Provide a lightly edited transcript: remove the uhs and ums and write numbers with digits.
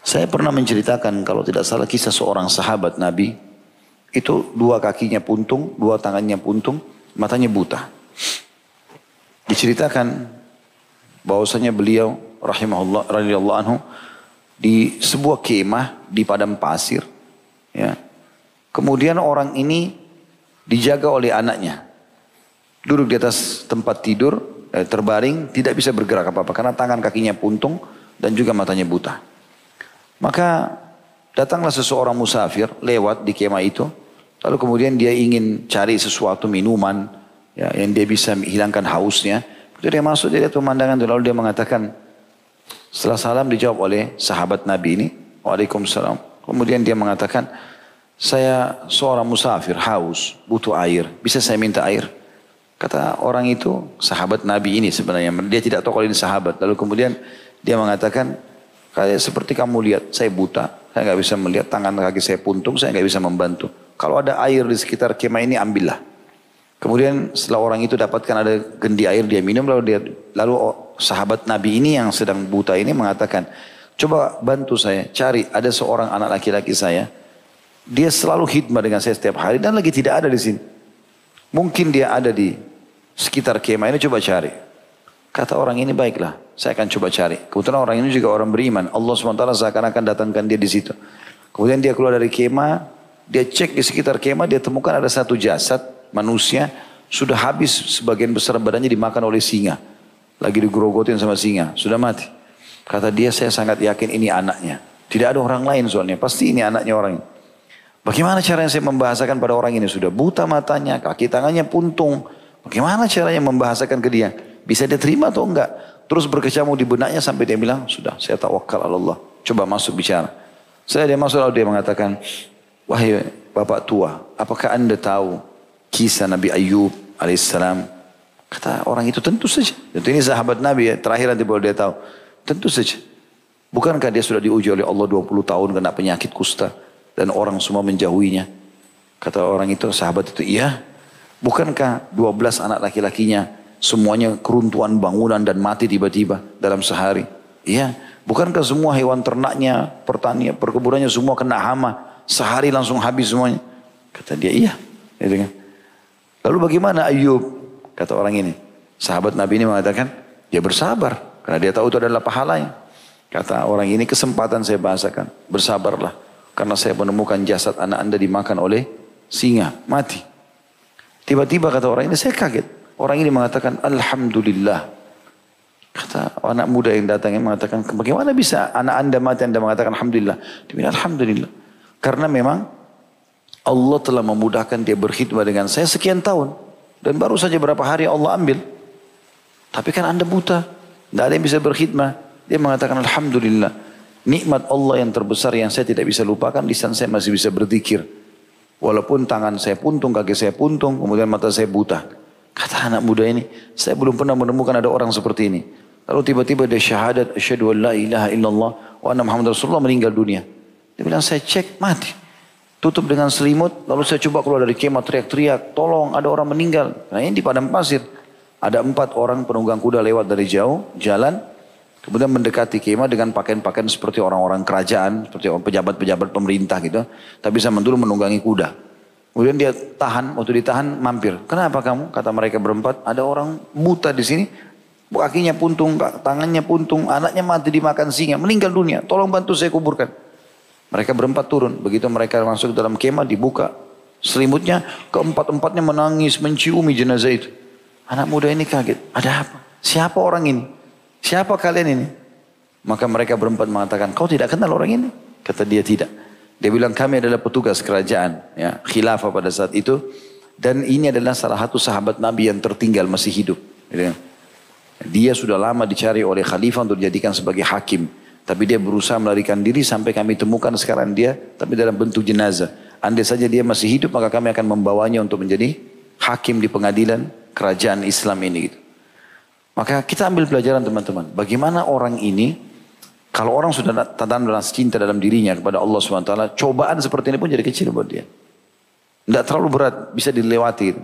Saya pernah menceritakan kalau tidak salah kisah seorang sahabat Nabi. Itu dua kakinya puntung, dua tangannya puntung, matanya buta. Diceritakan bahwasanya beliau rahimahullah radhiyallahu anhu di sebuah kemah di padang pasir. Ya. Kemudian orang ini dijaga oleh anaknya. Duduk di atas tempat tidur, terbaring, tidak bisa bergerak apa-apa karena tangan kakinya puntung dan juga matanya buta. Maka datanglah seseorang musafir lewat di kemah itu. Lalu kemudian dia ingin cari sesuatu minuman ya, yang dia bisa hilangkan hausnya. Ketika dia masuk dia lihat pemandangan itu. Lalu dia mengatakan, setelah salam dijawab oleh sahabat Nabi ini. Waalaikumsalam. Kemudian dia mengatakan, saya seorang musafir haus, butuh air. Bisa saya minta air? Kata orang itu, sahabat Nabi ini sebenarnya. Dia tidak tahu kalau ini sahabat. Lalu kemudian dia mengatakan, kayak seperti kamu lihat, saya buta, saya nggak bisa melihat, tangan kaki saya puntung, saya nggak bisa membantu. Kalau ada air di sekitar kemah ini, ambillah. Kemudian setelah orang itu dapatkan ada gendi air, dia minum, lalu sahabat Nabi ini yang sedang buta ini mengatakan, coba bantu saya, cari ada seorang anak laki-laki saya, dia selalu khidmat dengan saya setiap hari dan lagi tidak ada di sini. Mungkin dia ada di sekitar kemah ini, coba cari. Kata orang ini, baiklah, saya akan coba cari. Kebetulan orang ini juga orang beriman. Allah SWT seakan-akan datangkan dia di situ. Kemudian dia keluar dari kemah, dia cek di sekitar kemah, dia temukan ada satu jasad manusia, sudah habis sebagian besar badannya dimakan oleh singa. Lagi digerogotin sama singa, sudah mati. Kata dia, saya sangat yakin ini anaknya. Tidak ada orang lain soalnya, pasti ini anaknya orang ini. Bagaimana caranya saya membahasakan pada orang ini? Sudah buta matanya, kaki tangannya puntung. Bagaimana caranya membahasakan ke dia? Bisa dia terima atau enggak? Terus berkecamuk di benaknya sampai dia bilang, sudah saya tawakal Allah. Coba masuk bicara. Dia masuk lalu dia mengatakan, wahai bapak tua, apakah anda tahu kisah Nabi Ayub alaihissalam? Kata orang itu, tentu saja. Tentu ini sahabat Nabi ya, terakhir nanti boleh dia tahu. Tentu saja. Bukankah dia sudah diuji oleh Allah 20 tahun kena penyakit kusta dan orang semua menjauhinya? Kata orang itu, sahabat itu, iya. Bukankah 12 anak laki-lakinya semuanya keruntuhan bangunan dan mati tiba-tiba dalam sehari? Iya. Bukankah semua hewan ternaknya, pertanian, perkebunannya semua kena hama, sehari langsung habis semuanya? Kata dia, iya. Lalu bagaimana Ayub? Kata orang ini. Sahabat Nabi ini mengatakan, dia bersabar karena dia tahu itu adalah pahalanya. Kata orang ini, kesempatan saya bahasakan, bersabarlah karena saya menemukan jasad anak anda dimakan oleh singa, mati. Tiba-tiba kata orang ini, saya kaget. Orang ini mengatakan, alhamdulillah. Kata anak muda yang datang yang mengatakan, bagaimana bisa anak anda mati, anda mengatakan alhamdulillah? Dia bilang, alhamdulillah. Karena memang Allah telah memudahkan dia berkhidmat dengan saya sekian tahun. Dan baru saja berapa hari Allah ambil. Tapi kan anda buta. Tidak ada yang bisa berkhidmat. Dia mengatakan, alhamdulillah. Nikmat Allah yang terbesar yang saya tidak bisa lupakan, lisan saya masih bisa berzikir. Walaupun tangan saya puntung, kaki saya puntung, kemudian mata saya buta. Kata anak muda ini, saya belum pernah menemukan ada orang seperti ini. Lalu tiba-tiba dia syahadat, asyhadu an la ilaha illallah wa anna Muhammad Rasulullah, meninggal dunia. Dia bilang, saya cek, mati. Tutup dengan selimut, lalu saya coba keluar dari kemah teriak-teriak, tolong ada orang meninggal. Nah ini di padang pasir. Ada 4 orang penunggang kuda lewat dari jauh, jalan. Kemudian mendekati kemah dengan pakaian-pakaian seperti orang-orang kerajaan, seperti pejabat-pejabat pemerintah gitu. Tapi zaman dulu menunggangi kuda. Kemudian dia tahan, waktu ditahan mampir. Kenapa kamu? Kata mereka berempat, ada orang buta di sini. Kakinya puntung, tangannya puntung, anaknya mati dimakan singa, meninggal dunia. Tolong bantu saya kuburkan. Mereka berempat turun. Begitu mereka masuk dalam kemah, dibuka selimutnya, keempat-empatnya menangis, menciumi jenazah itu. Anak muda ini kaget. Ada apa? Siapa orang ini? Siapa kalian ini? Maka mereka berempat mengatakan, kau tidak kenal orang ini? Kata dia, tidak. Dia bilang, kami adalah petugas kerajaan, ya, khilafah pada saat itu. Dan ini adalah salah satu sahabat Nabi yang tertinggal masih hidup. Dia sudah lama dicari oleh khalifah untuk dijadikan sebagai hakim. Tapi dia berusaha melarikan diri sampai kami temukan sekarang dia, tapi dalam bentuk jenazah. Andai saja dia masih hidup, maka kami akan membawanya untuk menjadi hakim di pengadilan kerajaan Islam ini. Gitu. Maka kita ambil pelajaran teman-teman. Bagaimana orang ini, kalau orang sudah tanam dalam cinta dalam dirinya kepada Allah SWT, cobaan seperti ini pun jadi kecil buat dia. Tidak terlalu berat, bisa dilewati. Gitu.